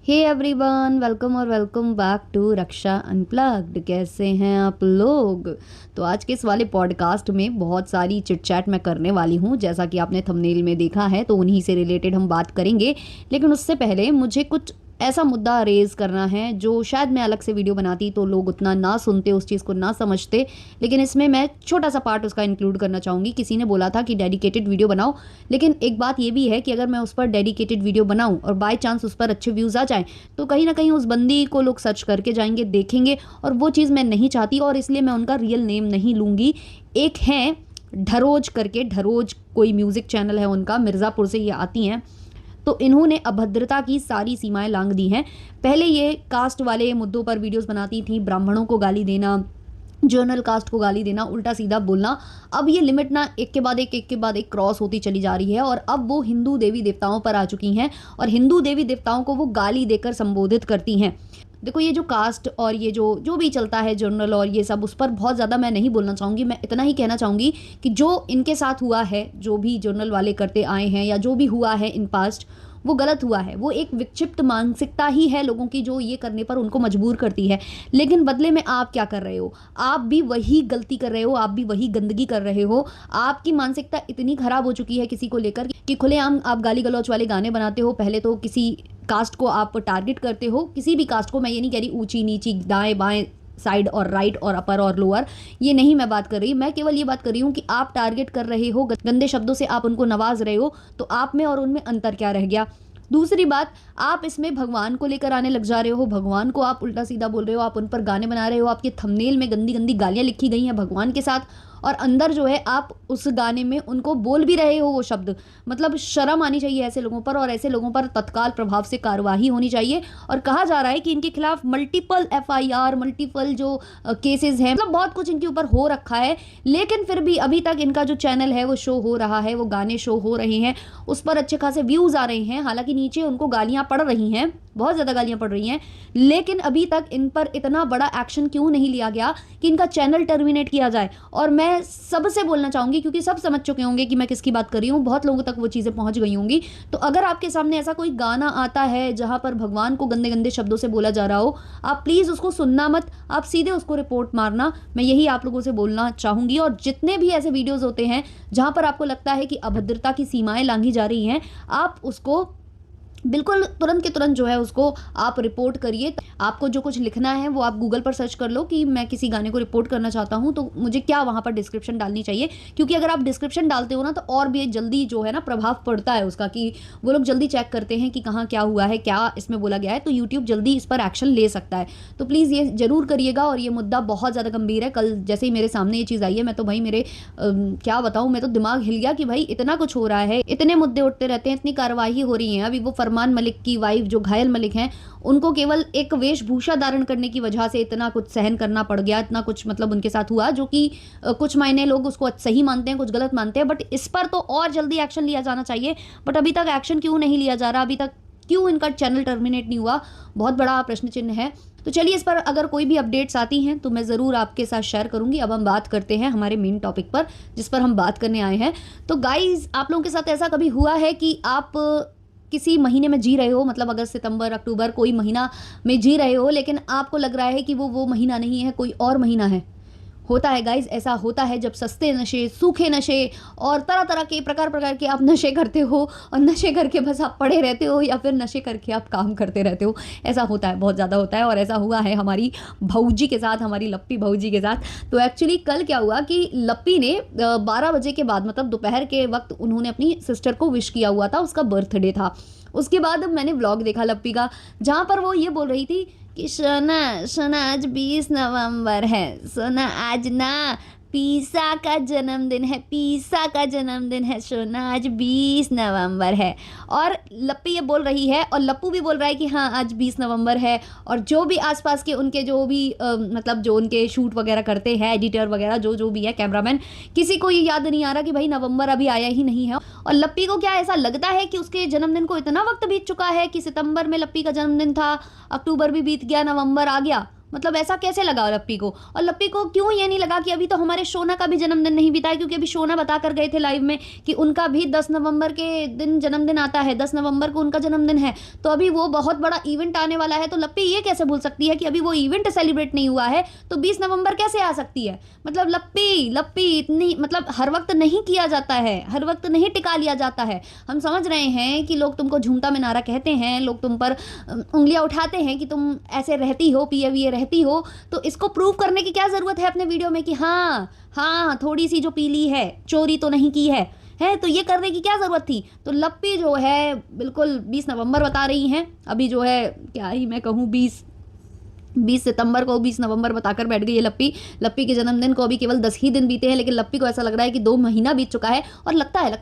हे everyone, welcome और welcome back to Raksha unplugged. कैसे हैं आप लोग? तो आज के इस वाले पॉडकास्ट में बहुत सारी चिट चैट मैं करने वाली हूँ। जैसा कि आपने थंबनेल में देखा है, तो उन्हीं से रिलेटेड हम बात करेंगे। लेकिन उससे पहले मुझे कुछ ऐसा मुद्दा रेज करना है जो शायद मैं अलग से वीडियो बनाती तो लोग उतना ना सुनते, उस चीज़ को ना समझते। लेकिन इसमें मैं छोटा सा पार्ट उसका इंक्लूड करना चाहूँगी। किसी ने बोला था कि डेडिकेटेड वीडियो बनाओ, लेकिन एक बात ये भी है कि अगर मैं उस पर डेडिकेटेड वीडियो बनाऊं और बाय चांस उस पर अच्छे व्यूज़ आ जाएं, तो कहीं ना कहीं उस बंदी को लोग सर्च करके जाएंगे, देखेंगे। और वो चीज़ मैं नहीं चाहती, और इसलिए मैं उनका रियल नेम नहीं लूँगी। एक हैं ढरोज करके, ढरोज कोई म्यूज़िक चैनल है उनका, मिर्ज़ापुर से ये आती हैं। तो इन्होंने अभद्रता की सारी सीमाएं लांघ दी हैं। पहले ये कास्ट वाले मुद्दों पर वीडियोस बनाती थी, ब्राह्मणों को गाली देना, जर्नल कास्ट को गाली देना, उल्टा सीधा बोलना। अब ये लिमिट ना एक के बाद एक क्रॉस होती चली जा रही है, और अब वो हिंदू देवी देवताओं पर आ चुकी हैं, और हिंदू देवी देवताओं को वो गाली देकर संबोधित करती हैं। देखो, ये जो कास्ट और ये जो जो भी चलता है जर्नल और ये सब, उस पर बहुत ज़्यादा मैं नहीं बोलना चाहूँगी। मैं इतना ही कहना चाहूँगी कि जो इनके साथ हुआ है, जो भी जर्नल वाले करते आए हैं, या जो भी हुआ है इन पास्ट, वो गलत हुआ है। वो एक विक्षिप्त मानसिकता ही है लोगों की, जो ये करने पर उनको मजबूर करती है। लेकिन बदले में आप क्या कर रहे हो? आप भी वही गलती कर रहे हो, आप भी वही गंदगी कर रहे हो। आपकी मानसिकता इतनी खराब हो चुकी है किसी को लेकर कि खुलेआम आप गाली गलौच वाले गाने बनाते हो। पहले तो किसी कास्ट को आप टारगेट करते हो, किसी भी कास्ट को। मैं ये नहीं कह रही ऊंची नीची, दाएं बाएं, साइड और राइट और अपर और लोअर, ये नहीं मैं बात कर रही। मैं केवल ये बात कर रही हूँ कि आप टारगेट कर रहे हो, गंदे शब्दों से आप उनको नवाज रहे हो। तो आप में और उनमें अंतर क्या रह गया? दूसरी बात, आप इसमें भगवान को लेकर आने लग जा रहे हो। भगवान को आप उल्टा सीधा बोल रहे हो, आप उन पर गाने बना रहे हो। आपके थंबनेल में गंदी गंदी गालियाँ लिखी गई हैं भगवान के साथ, और अंदर जो है आप उस गाने में उनको बोल भी रहे हो वो शब्द। मतलब शर्म आनी चाहिए ऐसे लोगों पर, और ऐसे लोगों पर तत्काल प्रभाव से कार्यवाही होनी चाहिए। और कहा जा रहा है कि इनके खिलाफ मल्टीपल एफआईआर, मल्टीपल जो केसेस हैं, मतलब बहुत कुछ इनके ऊपर हो रखा है। लेकिन फिर भी अभी तक इनका जो चैनल है वो शो हो रहा है, वो गाने शो हो रहे हैं, उस पर अच्छे खासे व्यूज़ आ रहे हैं। हालांकि नीचे उनको गालियाँ पड़ रही हैं, बहुत ज़्यादा गालियाँ पड़ रही हैं। लेकिन अभी तक इन पर इतना बड़ा एक्शन क्यों नहीं लिया गया कि इनका चैनल टर्मिनेट किया जाए? और मैं सबसे बोलना चाहूँगी, क्योंकि सब समझ चुके होंगे कि मैं किसकी बात कर रही हूँ, बहुत लोगों तक वो चीज़ें पहुँच गई होंगी। तो अगर आपके सामने ऐसा कोई गाना आता है जहाँ पर भगवान को गंदे गंदे शब्दों से बोला जा रहा हो, आप प्लीज़ उसको सुनना मत, आप सीधे उसको रिपोर्ट मारना। मैं यही आप लोगों से बोलना चाहूँगी। और जितने भी ऐसे वीडियोज़ होते हैं जहाँ पर आपको लगता है कि अभद्रता की सीमाएँ लांघी जा रही हैं, आप उसको बिल्कुल तुरंत के तुरंत जो है उसको आप रिपोर्ट करिए। आपको जो कुछ लिखना है वो आप गूगल पर सर्च कर लो कि मैं किसी गाने को रिपोर्ट करना चाहता हूँ, तो मुझे क्या वहाँ पर डिस्क्रिप्शन डालनी चाहिए। क्योंकि अगर आप डिस्क्रिप्शन डालते हो ना, तो और भी जल्दी जो है ना प्रभाव पड़ता है उसका, कि वो लोग जल्दी चेक करते हैं कि कहाँ क्या हुआ है, क्या इसमें बोला गया है। तो यूट्यूब जल्दी इस पर एक्शन ले सकता है। तो प्लीज़ ये ज़रूर करिएगा। और ये मुद्दा बहुत ज़्यादा गंभीर है। कल जैसे ही मेरे सामने ये चीज़ आई है, मैं तो भाई मेरे क्या बताऊँ, मैं तो दिमाग हिल गया कि भाई इतना कुछ हो रहा है, इतने मुद्दे उठते रहते हैं, इतनी कार्रवाई हो रही है। अभी वो फरमान मलिक की वाइफ जो घायल मलिक हैं, उनको केवल एक वेशभूषा धारण करने की वजह से इतना कुछ सहन करना पड़ गया, इतना कुछ मतलब उनके साथ हुआ, जो कि कुछ मायने लोग उसको सही मानते हैं, कुछ गलत मानते हैं। बट इस पर तो और जल्दी एक्शन लिया जाना चाहिए। बट अभी तक एक्शन क्यों नहीं लिया जा रहा? अभी तक क्यों इनका चैनल टर्मिनेट नहीं हुआ? बहुत बड़ा प्रश्न चिन्ह है। तो चलिए, इस पर अगर कोई भी अपडेट्स आती हैं तो मैं ज़रूर आपके साथ शेयर करूंगी। अब हम बात करते हैं हमारे मेन टॉपिक पर, जिस पर हम बात करने आए हैं। तो गाइज, आप लोगों के साथ ऐसा कभी हुआ है कि आप किसी महीने में जी रहे हो, मतलब अगस्त सितंबर अक्टूबर कोई महीना में जी रहे हो, लेकिन आपको लग रहा है कि वो महीना नहीं है, कोई और महीना है? होता है गाइज, ऐसा होता है जब सस्ते नशे, सूखे नशे और तरह तरह के प्रकार के आप नशे करते हो, और नशे करके बस आप पड़े रहते हो, या फिर नशे करके आप काम करते रहते हो। ऐसा होता है, बहुत ज़्यादा होता है। और ऐसा हुआ है हमारी भौजी के साथ, हमारी लप्पी भौजी के साथ। तो एक्चुअली कल क्या हुआ कि लप्पी ने 12 बजे के बाद, मतलब दोपहर के वक्त, उन्होंने अपनी सिस्टर को विश किया हुआ था, उसका बर्थडे था। उसके बाद मैंने व्लॉग देखा लप्पी का, जहाँ पर वो ये बोल रही थी कि सोना सोना आज 20 नवंबर है, सोना आज ना पीसा का जन्मदिन है, पीसा का जन्मदिन है, सोना आज 20 नवंबर है। और लप्पी ये बोल रही है, और लप्पू भी बोल रहा है कि हाँ आज 20 नवंबर है। और जो भी आसपास के उनके जो भी मतलब जो उनके शूट वगैरह करते हैं, एडिटर वगैरह जो जो भी है, कैमरामैन, किसी को ये याद नहीं आ रहा कि भाई नवंबर अभी आया ही नहीं है। और लप्पी को क्या ऐसा लगता है कि उसके जन्मदिन को इतना वक्त बीत चुका है कि सितंबर में लप्पी का जन्मदिन था, अक्टूबर भी बीत गया, नवंबर आ गया, मतलब ऐसा कैसे लगा लप्पी को? और लप्पी को क्यों ये नहीं लगा कि अभी तो हमारे शोना का भी जन्मदिन नहीं बीता है, क्योंकि अभी शोना बता कर गए थे लाइव में कि उनका भी 10 नवंबर के दिन जन्मदिन आता है, 10 नवंबर को उनका जन्मदिन है। तो अभी वो बहुत बड़ा इवेंट आने वाला है, तो लप्पी ये कैसे भूल सकती है कि अभी वो इवेंट सेलिब्रेट नहीं हुआ है, तो 20 नवंबर कैसे आ सकती है? मतलब लप्पी इतनी, मतलब हर वक्त नहीं किया जाता है, हर वक्त नहीं टिका लिया जाता है। हम समझ रहे हैं कि लोग तुमको झूमता मिनारा कहते हैं, लोग तुम पर उंगलियां उठाते हैं कि तुम ऐसे रहती हो, पिए हुए रहती हो, तो इसको प्रूव करने की क्या जरूरत है अपने वीडियो में कि हाँ हाँ थोड़ी सी जो पीली है, चोरी तो नहीं की है, तो ये करने की क्या जरूरत थी? तो लप्पी जो है बिल्कुल 20 नवंबर बता रही हैं, अभी जो है क्या ही मैं कहूँ, 20 सितंबर को 20 नवंबर बताकर बैठ गई है लप्पी के जन्मदिन को अभी केवल 10 ही दिन बीते हैं, लेकिन लप्पी को ऐसा लग रहा है कि 2 महीना बीत चुका है। और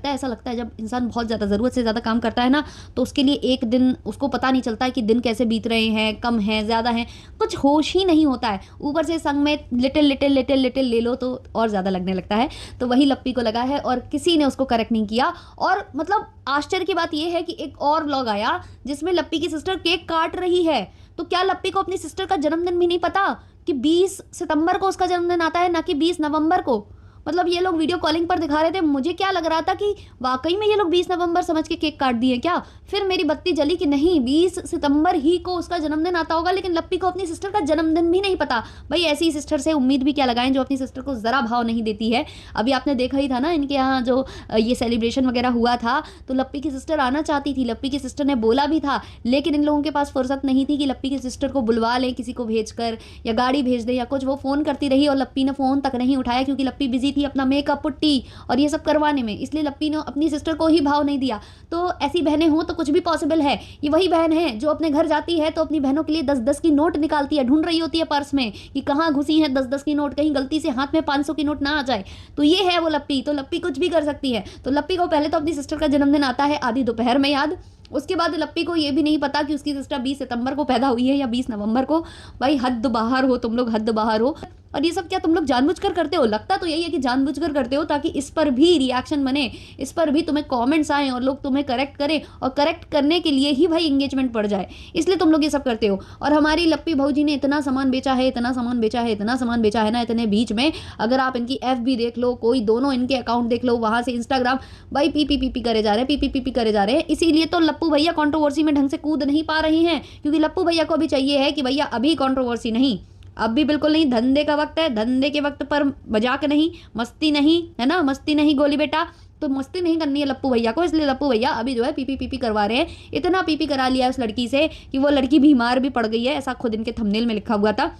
ऐसा लगता है जब इंसान बहुत ज़्यादा ज़रूरत से ज़्यादा काम करता है ना, तो उसके लिए एक दिन उसको पता नहीं चलता है कि दिन कैसे बीत रहे हैं, कम है ज़्यादा है, कुछ होश ही नहीं होता है। ऊपर से संग में लिटिल लिटिल लिटिल लिटिल ले लो तो और ज़्यादा लगने लगता है। तो वही लप्पी को लगा है और किसी ने उसको करेक्ट नहीं किया। और मतलब आश्चर्य की बात यह है कि एक और व्लॉग आया जिसमें लप्पी की सिस्टर केक काट रही है। तो क्या लप्पी को अपनी सिस्टर का जन्मदिन भी नहीं पता कि 20 सितंबर को उसका जन्मदिन आता है, ना कि 20 नवंबर को? मतलब ये लोग वीडियो कॉलिंग पर दिखा रहे थे, मुझे क्या लग रहा था कि वाकई में ये लोग 20 नवंबर समझ के केक काट दिए क्या। फिर मेरी बत्ती जली कि नहीं, 20 सितंबर ही को उसका जन्मदिन आता होगा, लेकिन लप्पी को अपनी सिस्टर का जन्मदिन भी नहीं पता। भाई ऐसी सिस्टर से उम्मीद भी क्या लगाएं जो अपनी सिस्टर को ज़रा भाव नहीं देती है। अभी आपने देखा ही था ना इनके यहाँ जो ये सेलिब्रेशन वगैरह हुआ था, तो लप्पी की सिस्टर आना चाहती थी, लप्पी की सिस्टर ने बोला भी था, लेकिन इन लोगों के पास फुर्सत नहीं थी कि लप्पी की सिस्टर को बुलवा लें किसी को भेज कर, या गाड़ी भेज दे या कुछ। वो फ़ोन करती रही और लप्पी ने फ़ोन तक नहीं उठाया, क्योंकि लप्पी बिजी थी अपना मेकअप पुट्टी और ये सब करवाने में, इसलिए लप्पी ने अपनी सिस्टर को ही भाव नहीं दिया। तो ऐसी बहनें हो तो कुछ भी पॉसिबल है। ये वही बहन है जो अपने घर जाती है तो अपनी बहनों के लिए 10-10 की नोट निकालती है, ढूंढ रही होती है पर्स में कि कहाँ घुसी है 10-10 की नोट, कहीं गलती से हाथ में 500 की नोट ना आ जाए। तो ये है वो लप्पी। तो लप्पी कुछ भी कर सकती है। तो लप्पी को पहले तो अपनी सिस्टर का जन्मदिन आता है आधी दोपहर में याद, उसके बाद लप्पी को ये भी नहीं पता कि उसकी सिस्टर 20 सितंबर को पैदा हुई है या 20 नवंबर को। भाई हद बाहर हो तुम लोग, हद बाहर हो। और ये सब क्या तुम लोग जानबूझकर करते हो? लगता तो यही है कि जानबूझकर करते हो, ताकि इस पर भी रिएक्शन बने, इस पर भी तुम्हें कमेंट्स आए और लोग तुम्हें करेक्ट करें, और करेक्ट करने के लिए ही भाई इंगेजमेंट बढ़ जाए, इसलिए तुम लोग ये सब करते हो। और हमारी लप्पी भाऊजी ने इतना सामान बेचा है, इतना सामान बेचा है, इतना सामान बेचा है ना इतने बीच में, अगर आप इनकी FB देख लो, कोई दोनों इनके अकाउंट देख लो, वहां से इंस्टाग्राम, भाई पी करे जा रहे हैं, पी करे जा रहे हैं। इसीलिए तो लप्पू भैया कंट्रोवर्सी में ढंग से कूद नहीं पा रही हैं, क्योंकि लप्पू भैया को भी चाहिए है कि भैया अभी कंट्रोवर्सी नहीं, अब भी बिल्कुल नहीं, धंधे का वक्त है, धंधे के वक्त पर मजाक नहीं, मस्ती नहीं, है ना, मस्ती नहीं गोली बेटा। तो मस्ती नहीं करनी है लप्पू भैया को, इसलिए लप्पू भैया अभी जो है पीपी करवा रहे हैं। इतना पीपी करा लिया उस लड़की से कि वो लड़की बीमार भी पड़ गई है, ऐसा खुद इनके थंबनेल में लिखा हुआ था।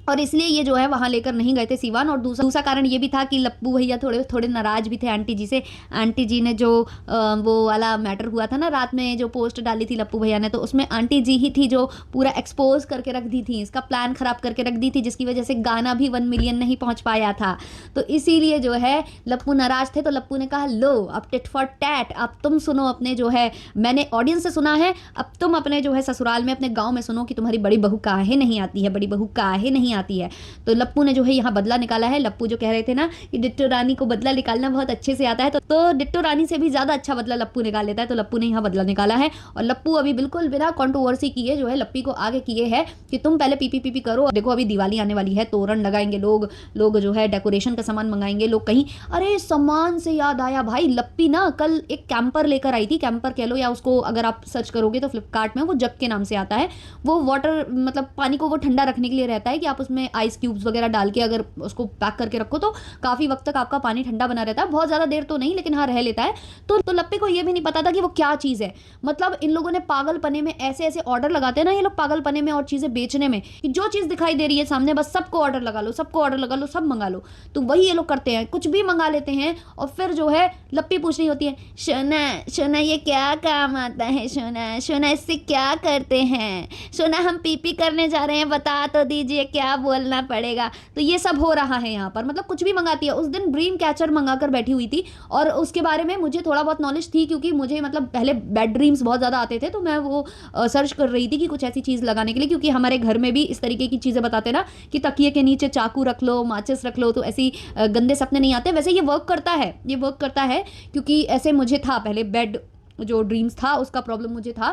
और इसलिए ये जो है वहाँ लेकर नहीं गए थे सीवान। और दूसरा कारण ये भी था कि लप्पू भैया थोड़े नाराज भी थे आंटी जी से। आंटी जी ने जो वो वाला मैटर हुआ था ना रात में, जो पोस्ट डाली थी लप्पू भैया ने, तो उसमें आंटी जी ही थी जो पूरा एक्सपोज करके रख दी थी, इसका प्लान खराब करके रख दी थी, जिसकी वजह से गाना भी 1 मिलियन नहीं पहुंच पाया था। तो इसीलिए जो है लप्पू नाराज थे। तो लप्पू ने कहा लो अब टिट फॉर टैट, अब तुम सुनो अपने जो है, मैंने ऑडियंस से सुना है, अब तुम अपने जो है ससुराल में अपने गाँव में सुनो कि तुम्हारी बड़ी बहू काहे नहीं आती है, बड़ी बहू काहे नहीं आती है। तो लप्पू ने जो है यहाँ बदला निकाला है। लप्पू जो कह रहे थे ना कि डिट्टो रानी को बदला निकालना बहुत अच्छे से आता है, तो डिट्टो रानी से भी ज्यादा अच्छा बदला लप्पू निकाल लेता है। तो लप्पू ने यहाँ बदला निकाला है। और लप्पू अभी बिल्कुल बिना कंट्रोवर्सी किए जो है लप्पी को आगे किए है कि तुम पहले पीपी करो, देखो अभी दिवाली आने वाली है, तोरण लगाएंगे लोग जो है डेकोरेशन का सामान मंगाएंगे लोग कहीं। अरे सामान से याद आया भाई, लप्पी ना कल एक कैंपर लेकर आई थी, कैंपर कह लो या उसको अगर आप सर्च करोगे तो फ्लिपकार्ट में वो जग के नाम से आता है। वो वाटर मतलब पानी को वो ठंडा रखने के लिए रहता है कि आप उसमें आइस क्यूब्स वगैरह डाल के अगर उसको पैक करके रखो तो काफी वक्त तक आपका पानी ठंडा बना रहता है, बहुत ज्यादा देर तो नहीं लेकिन हाँ रह लेता है। तो लप्पी को ये भी नहीं पता था कि वो क्या चीज है। मतलब इन लोगों ने पागलपने में ऐसे ऐसे ऑर्डर लगाते हैं ना ये लोग, पागलपने में और चीजें बेचने में, कि जो चीज दिखाई दे रही है सामने बस सबको ऑर्डर लगा लो, सबको ऑर्डर लगा लो, सब मंगा लो। तो वही ये लोग करते हैं, कुछ भी मंगा लेते हैं। और फिर जो है लप्पी पूछ रही होती है, सोना ये क्या काम आता है, सोना इससे क्या करते हैं, सोना हम पीपी करने जा रहे हैं, बता तो दीजिए क्या बोलना पड़ेगा। तो ये सब हो रहा है यहाँ पर, मतलब कुछ भी मंगाती है। उस दिन ड्रीम कैचर मंगाकर बैठी हुई थी और उसके बारे में मुझे थोड़ा बहुत नॉलेज थी, क्योंकि मुझे मतलब पहले बैड ड्रीम्स बहुत ज़्यादा आते थे, तो मैं वो सर्च कर रही थी कि कुछ ऐसी चीज़ लगाने के लिए, क्योंकि हमारे घर में भी इस तरीके की चीज़ें बताते ना कि तकिए के नीचे चाकू रख लो, माचिस रख लो, तो ऐसी गंदे सपने नहीं आते। वैसे ये वर्क करता है, ये वर्क करता है, क्योंकि ऐसे मुझे था पहले बैड जो ड्रीम्स था उसका प्रॉब्लम मुझे था।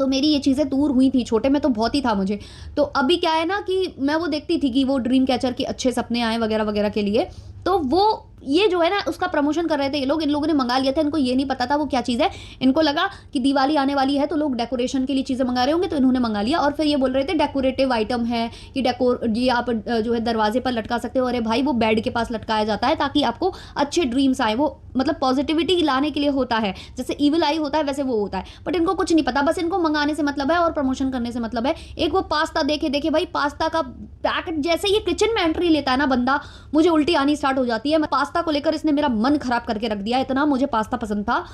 तो मेरी ये चीज़ें दूर हुई थी, छोटे में तो बहुत ही था मुझे। तो अभी क्या है ना कि मैं वो देखती थी कि वो ड्रीम कैचर के अच्छे सपने आए वगैरह वगैरह के लिए, तो वो ये जो है ना उसका प्रमोशन कर रहे थे ये लोग। इन लोगों ने मंगा लिया था, इनको ये नहीं पता था वो क्या चीज़ है। इनको लगा कि दिवाली आने वाली है तो लोग डेकोरेशन के लिए चीज़ें मंगा रहे होंगे, तो इन्होंने मंगा लिया। और फिर ये बोल रहे थे डेकोरेटिव आइटम है कि ये आप जो है दरवाजे पर लटका सकते हो। अरे भाई वो बेड के पास लटकाया जाता है ताकि आपको अच्छे ड्रीम्स आए, वो मतलब पॉजिटिविटी लाने के लिए होता है, जैसे इविल आई होता है वैसे वो होता है। बट इनको कुछ नहीं पता, बस इनको मंगाने से मतलब है और प्रमोशन करने से मतलब है। एक वो पास्ता देखे देखे भाई, पास्ता का पैकेट जैसे ये किचन में एंट्री लेता है ना बंदा, मुझे उल्टी आनी स्टार्ट हो जाती है। पास्ता को लेकर इसने मेरा मन खराब करके रख दिया। इतना मुझे पास्ता पसंद था,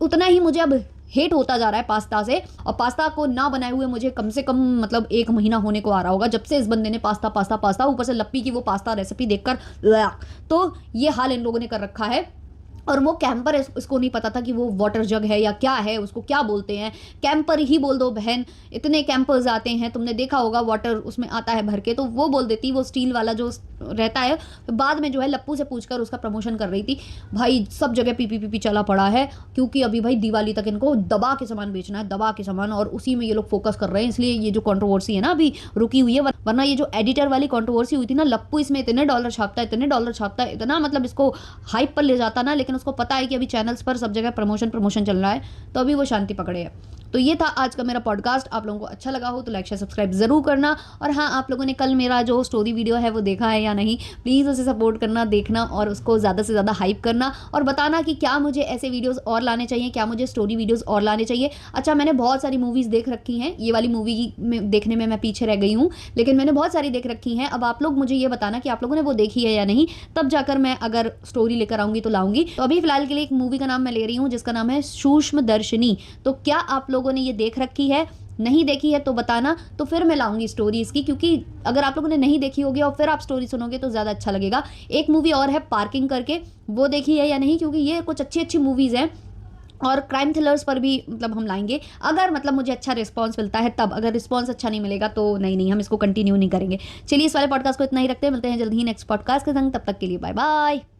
उतना ही मुझे अब हेट होता जा रहा है पास्ता से। और पास्ता को ना बनाए हुए मुझे कम से कम मतलब 1 महीना होने को आ रहा होगा, जब से इस बंदे ने पास्ता पास्ता पास्ता, ऊपर से लप्पी की वो पास्ता रेसिपी देखकर, तो ये हाल इन लोगों ने कर रखा है। और वो कैंपर, इसको नहीं पता था कि वो वाटर जग है या क्या है, उसको क्या बोलते हैं। कैंपर ही बोल दो बहन, इतने कैंपर्स आते हैं, तुमने देखा होगा वाटर उसमें आता है भर के, तो वो बोल देती, वो स्टील वाला जो रहता है। तो बाद में जो है लप्पू से पूछकर उसका प्रमोशन कर रही थी। भाई सब जगह पीपी पीपी चला पड़ा है, क्योंकि अभी भाई दिवाली तक इनको दबा के सामान बेचना है, दबा के सामान, और उसी में ये लोग फोकस कर रहे हैं। इसलिए ये जो कंट्रोवर्सी है ना अभी रुकी हुई है, वरना ये जो एडिटर वाली कंट्रोवर्सी हुई थी ना, लप्पू इसमें इतने डॉलर छापता है, इतने डॉलर छापता है, इतना मतलब इसको हाइप पर ले जाता ना, लेकिन उसको पता है कि अभी चैनल्स पर सब जगह प्रमोशन चल रहा है, तो अभी वो शांति पकड़े है। तो ये था आज का मेरा पॉडकास्ट। आप लोगों को अच्छा लगा हो तो लाइक शेयर सब्सक्राइब जरूर करना। और हाँ, आप लोगों ने कल मेरा जो स्टोरी वीडियो है वो देखा है या नहीं, प्लीज़ उसे सपोर्ट करना, देखना और उसको ज़्यादा से ज़्यादा हाइप करना, और बताना कि क्या मुझे ऐसे वीडियोज़ और लाने चाहिए, क्या मुझे स्टोरी वीडियोज़ और लाने चाहिए। अच्छा, मैंने बहुत सारी मूवीज़ देख रखी हैं, ये वाली मूवी में देखने में मैं पीछे रह गई हूँ, लेकिन मैंने बहुत सारी देख रखी हैं। अब आप लोग मुझे ये बताना कि आप लोगों ने वो देखी है या नहीं, तब जाकर मैं अगर स्टोरी लेकर आऊँगी तो लाऊंगी। तो अभी फिलहाल के लिए एक मूवी का नाम मैं ले रही हूँ जिसका नाम है सूक्ष्मदर्शिनी। तो क्या आप लोगों ने ये देख रखी है? नहीं देखी है तो बताना, तो फिर मैं लाऊंगी स्टोरी इसकी, क्योंकि अगर आप लोगों ने नहीं देखी होगी और फिर आप स्टोरी सुनोगे तो ज़्यादा अच्छा लगेगा। एक मूवी और है पार्किंग करके, वो देखी है या नहीं, क्योंकि ये कुछ अच्छी अच्छी मूवीज़ हैं। और क्राइम थ्रिलर्स पर भी मतलब हम लाएंगे, अगर मतलब मुझे अच्छा रिस्पांस मिलता है तब। अगर रिस्पांस अच्छा नहीं मिलेगा तो नहीं, हम इसको कंटिन्यू नहीं करेंगे। चलिए, इस वाले पॉडकास्ट को इतना ही रखते हैं, मिलते हैं जल्द ही नेक्स्ट पॉडकास्ट के संग। तब तक के लिए बाय बाय।